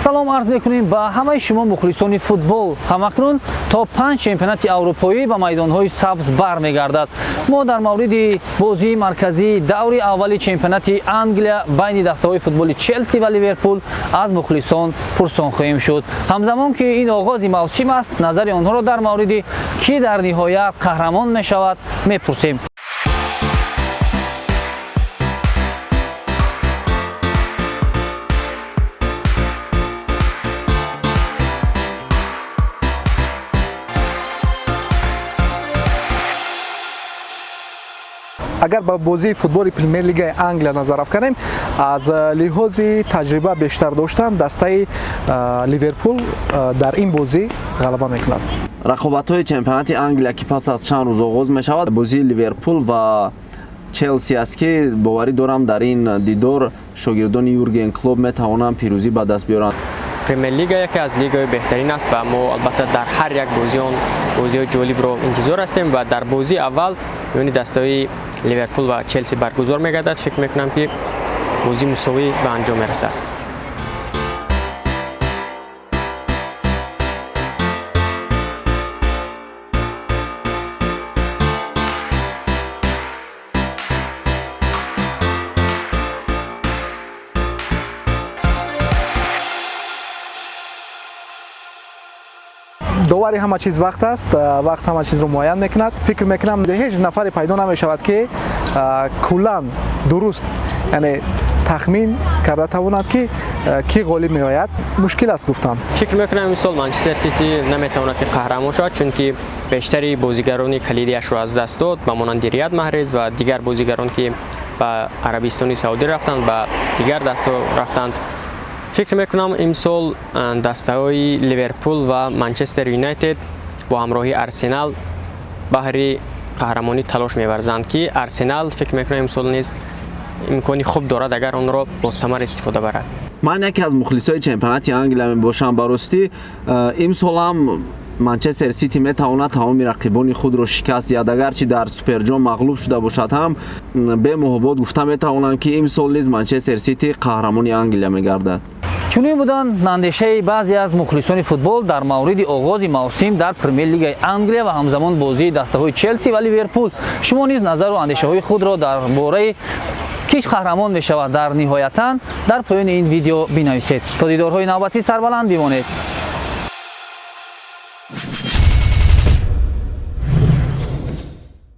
салом арз мекунем ба ҳамаи шумо мухлисони футбол. ҳамакнун то 5 чемпионати аврупоӣ ба майдонҳои сабз бармегардад. мо дар мавриди бозии марказии даври аввали чемпионати Англия байни дастаҳои футболи Челси ва Ливерпул аз мухлисон пурсон хоҳем шуд. ҳамзамон ки ин оғози мавсим аст, назари онҳоро дар мавриди ки дар ниҳоят қаҳрамон мешавад мепурсем. агар ба бозии футболи премер лигаи Англия назар афканем, аз лиҳози таҷриба бештар доштан дастаи Ливерпул дар ин бозӣ ғалаба мекунад. рақобатҳои чемпионати Англия ки пас аз чанд рӯз оғоз мешавад, бозии Ливерпул ва Челси аст ки боварӣ дорам дар ин дидор шогирдони Юрген Клоп метавонанд пирӯзӣ ба даст биёранд. премер лига яке аз лигаҳои беҳтарин аст ва мо албатта дар ҳар як бозӣ он бозиҳои ҷолибро интизор ҳастем ва дар бозии аввал миёни дастаҳои Ливерпул ва Челси баргузор мегардад. фикр мекунам ки бозӣ мусовӣ ба анҷом мерасад. довари ҳама чиз вақт аст, вақт ҳама чизро муайян мекунад. фикр мекунам ҳеҷ нафаре пайдо намешавад ки куллан дуруст, яъне тахмин карда тавонад ки ғолиб меояд. мушкил аст гуфтан. фикр мекунам имсол Манчестер Сити наметавонад ки қаҳрамон шавад, чунки бештари бозигарони калидиашро аз даст дод, ба монанди Рият Маҳрез ва дигар бозигарон ки ба Арабистони Саудӣ рафтанд, ба дигар дастаҳо рафтанд. фикр мекунам имсол дастаҳои Ливерпул ва Манчестер Юнайтед бо ҳамроҳи Арсенал баҳри қаҳрамонӣ талош меварзанд ки Арсенал фикр мекунам имсол низ имкони хуб дорад агар онро бо самар истифода барад. ман яке аз мухлисои чемпионати Англия мебошам. барости имсол ҳам Манчестер Сити метавонад тамоми рақибони худро шикаст диҳад. агарчи дар суперҷом мағлуб шуда бошад ҳам бе муҳобот гуфта метавонам ки имсол низ Манчестер Сити қаҳрамони Англия мегардад. чунин буданд нандешаи баъзе аз мухлисони футбол дар мавриди оғози мавсим дар премер лигаи Англия ва ҳамзамон бозии дастаҳои Челси ва Ливерпул. шумо низ назару андешаҳои худро дар бораи ки қаҳрамон мешавад дар ниҳоятан дар поёни ин видео бинависед. то дидорҳои навбатӣ сарбаланд бимонед.